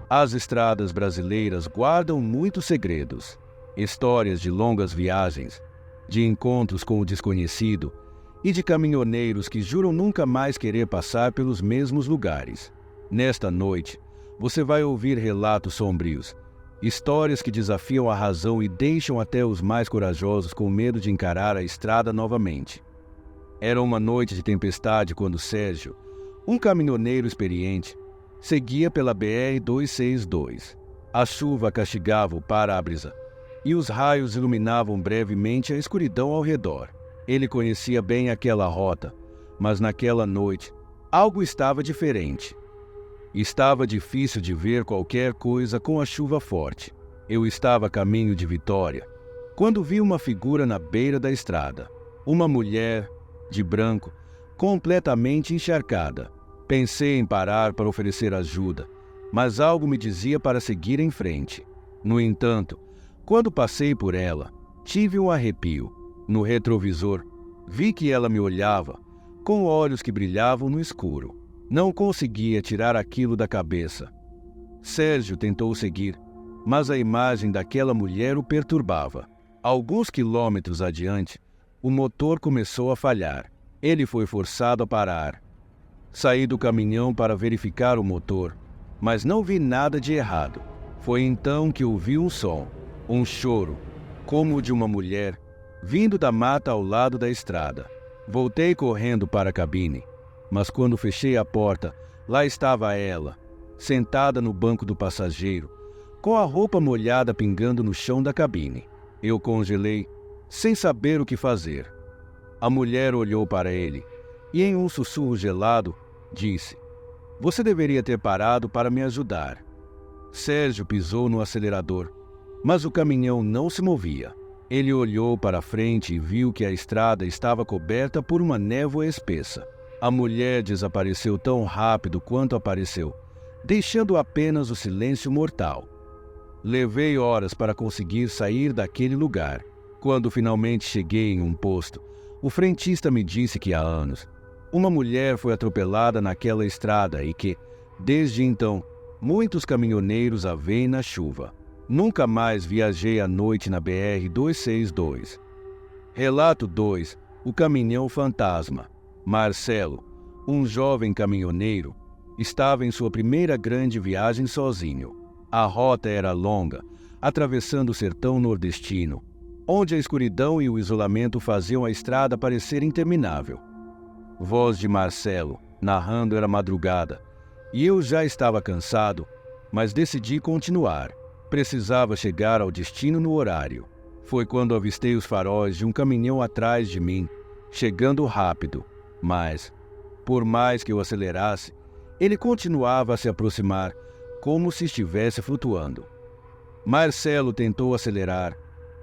As estradas brasileiras guardam muitos segredos, histórias de longas viagens, de encontros com o desconhecido e de caminhoneiros que juram nunca mais querer passar pelos mesmos lugares. Nesta noite, você vai ouvir relatos sombrios, histórias que desafiam a razão e deixam até os mais corajosos com medo de encarar a estrada novamente. Era uma noite de tempestade quando Sérgio, um caminhoneiro experiente, seguia pela BR-262. A chuva castigava o para-brisa e os raios iluminavam brevemente a escuridão ao redor. Ele conhecia bem aquela rota, mas naquela noite algo estava diferente. Estava difícil de ver qualquer coisa com a chuva forte. Eu estava a caminho de Vitória, quando vi uma figura na beira da estrada. Uma mulher, de branco, completamente encharcada. Pensei em parar para oferecer ajuda, mas algo me dizia para seguir em frente. No entanto, quando passei por ela, tive um arrepio. No retrovisor, vi que ela me olhava, com olhos que brilhavam no escuro. Não conseguia tirar aquilo da cabeça. Sérgio tentou seguir, mas a imagem daquela mulher o perturbava. Alguns quilômetros adiante, o motor começou a falhar. Ele foi forçado a parar. Saí do caminhão para verificar o motor, mas não vi nada de errado. Foi então que ouvi um som, um choro, como o de uma mulher, vindo da mata ao lado da estrada. Voltei correndo para a cabine, mas quando fechei a porta, lá estava ela, sentada no banco do passageiro, com a roupa molhada pingando no chão da cabine. Eu congelei, sem saber o que fazer. A mulher olhou para ele e, em um sussurro gelado, disse: "Você deveria ter parado para me ajudar." Sérgio pisou no acelerador, mas o caminhão não se movia. Ele olhou para frente e viu que a estrada estava coberta por uma névoa espessa. A mulher desapareceu tão rápido quanto apareceu, deixando apenas o silêncio mortal. Levei horas para conseguir sair daquele lugar. Quando finalmente cheguei em um posto, o frentista me disse que há anos uma mulher foi atropelada naquela estrada e que, desde então, muitos caminhoneiros a veem na chuva. Nunca mais viajei à noite na BR-262. Relato 2. O caminhão fantasma. Marcelo, um jovem caminhoneiro, estava em sua primeira grande viagem sozinho. A rota era longa, atravessando o sertão nordestino, onde a escuridão e o isolamento faziam a estrada parecer interminável. Voz de Marcelo, narrando era madrugada, e eu já estava cansado, mas decidi continuar. Precisava chegar ao destino no horário. Foi quando avistei os faróis de um caminhão atrás de mim, chegando rápido, mas, por mais que eu acelerasse, ele continuava a se aproximar, como se estivesse flutuando. Marcelo tentou acelerar,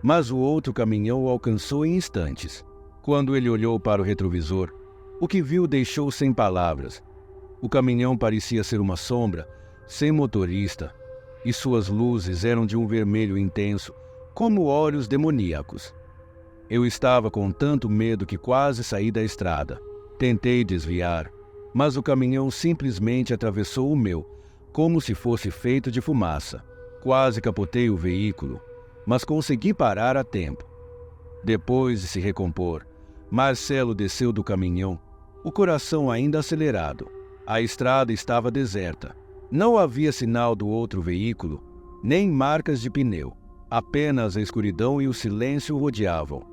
mas o outro caminhão o alcançou em instantes. Quando ele olhou para o retrovisor, o que viu deixou sem palavras. O caminhão parecia ser uma sombra, sem motorista, e suas luzes eram de um vermelho intenso, como olhos demoníacos. Eu estava com tanto medo que quase saí da estrada. Tentei desviar, mas o caminhão simplesmente atravessou o meu, como se fosse feito de fumaça. Quase capotei o veículo, mas consegui parar a tempo. Depois de se recompor, Marcelo desceu do caminhão, o coração ainda acelerado. A estrada estava deserta. Não havia sinal do outro veículo, nem marcas de pneu. Apenas a escuridão e o silêncio o rodeavam.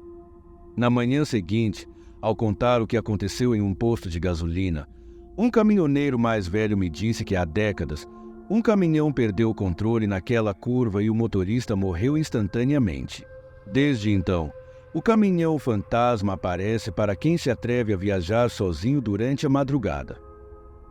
Na manhã seguinte, ao contar o que aconteceu em um posto de gasolina, um caminhoneiro mais velho me disse que há décadas, um caminhão perdeu o controle naquela curva e o motorista morreu instantaneamente. Desde então, o caminhão fantasma aparece para quem se atreve a viajar sozinho durante a madrugada.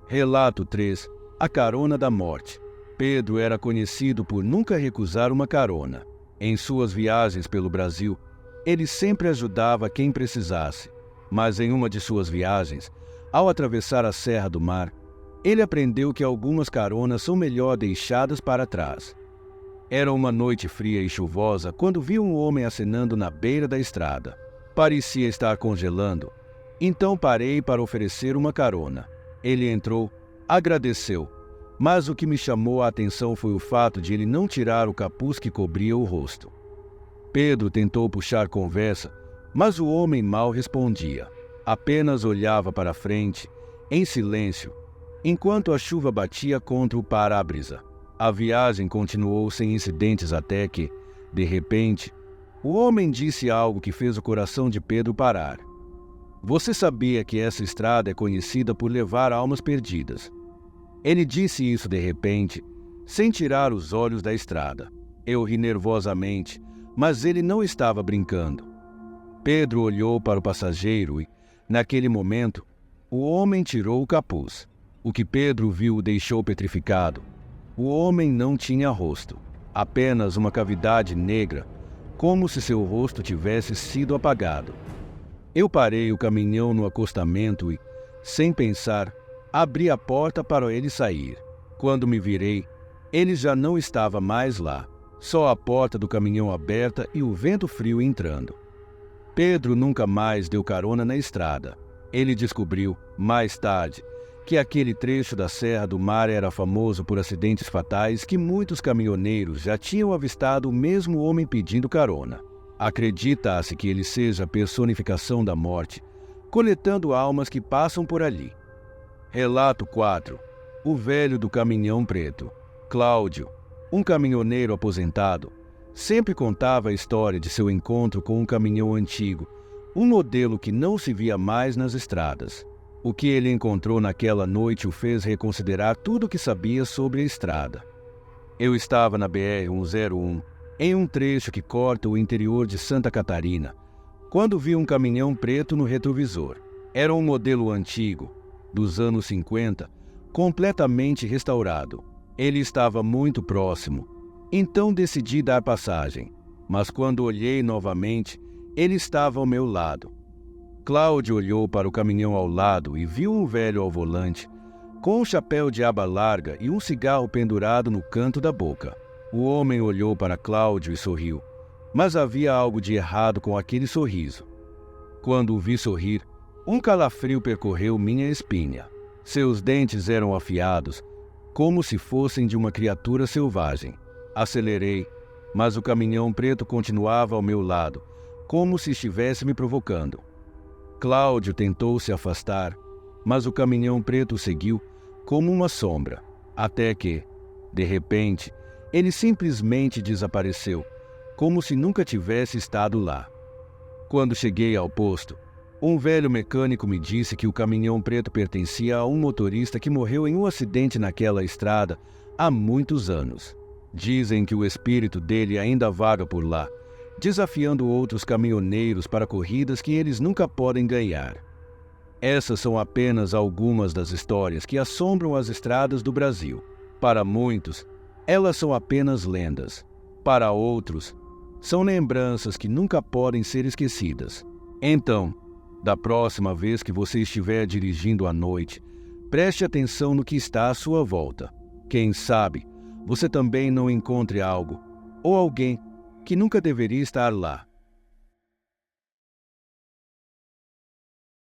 Relato 3. A carona da morte. Pedro era conhecido por nunca recusar uma carona. Em suas viagens pelo Brasil, ele sempre ajudava quem precisasse. Mas em uma de suas viagens, ao atravessar a Serra do Mar, ele aprendeu que algumas caronas são melhor deixadas para trás. Era uma noite fria e chuvosa quando vi um homem acenando na beira da estrada. Parecia estar congelando, então parei para oferecer uma carona. Ele entrou, agradeceu, Mas o que me chamou a atenção foi o fato de ele não tirar o capuz que cobria o rosto. Pedro tentou puxar conversa, mas o homem mal respondia. Apenas olhava para frente, em silêncio, enquanto a chuva batia contra o para-brisa. A viagem continuou sem incidentes até que, de repente, o homem disse algo que fez o coração de Pedro parar. Você sabia que essa estrada é conhecida por levar almas perdidas? Ele disse isso de repente, sem tirar os olhos da estrada. Eu ri nervosamente, mas ele não estava brincando. Pedro olhou para o passageiro e, naquele momento, o homem tirou o capuz. O que Pedro viu o deixou petrificado. O homem não tinha rosto, apenas uma cavidade negra, como se seu rosto tivesse sido apagado. Eu parei o caminhão no acostamento e, sem pensar, abri a porta para ele sair. Quando me virei, ele já não estava mais lá, só a porta do caminhão aberta e o vento frio entrando. Pedro nunca mais deu carona na estrada. Ele descobriu, mais tarde, que aquele trecho da Serra do Mar era famoso por acidentes fatais que muitos caminhoneiros já tinham avistado o mesmo homem pedindo carona. Acredita-se que ele seja a personificação da morte, coletando almas que passam por ali. Relato 4. O velho do caminhão preto. Cláudio, um caminhoneiro aposentado, sempre contava a história de seu encontro com um caminhão antigo, um modelo que não se via mais nas estradas. O que ele encontrou naquela noite o fez reconsiderar tudo o que sabia sobre a estrada. Eu estava na BR-101, em um trecho que corta o interior de Santa Catarina, quando vi um caminhão preto no retrovisor. Era um modelo antigo, dos anos 50, completamente restaurado. Ele estava muito próximo, então decidi dar passagem, mas quando olhei novamente, ele estava ao meu lado. Cláudio olhou para o caminhão ao lado e viu um velho ao volante, com um chapéu de aba larga e um cigarro pendurado no canto da boca. O homem olhou para Cláudio e sorriu, mas havia algo de errado com aquele sorriso. Quando o vi sorrir, um calafrio percorreu minha espinha. Seus dentes eram afiados, como se fossem de uma criatura selvagem. Acelerei, mas o caminhão preto continuava ao meu lado, como se estivesse me provocando. Cláudio tentou se afastar, mas o caminhão preto seguiu como uma sombra, até que, de repente, ele simplesmente desapareceu, como se nunca tivesse estado lá. Quando cheguei ao posto, um velho mecânico me disse que o caminhão preto pertencia a um motorista que morreu em um acidente naquela estrada há muitos anos. Dizem que o espírito dele ainda vaga por lá, desafiando outros caminhoneiros para corridas que eles nunca podem ganhar. Essas são apenas algumas das histórias que assombram as estradas do Brasil. Para muitos, elas são apenas lendas. Para outros, são lembranças que nunca podem ser esquecidas. Então, da próxima vez que você estiver dirigindo à noite, preste atenção no que está à sua volta. Quem sabe, você também não encontre algo ou alguém que nunca deveria estar lá.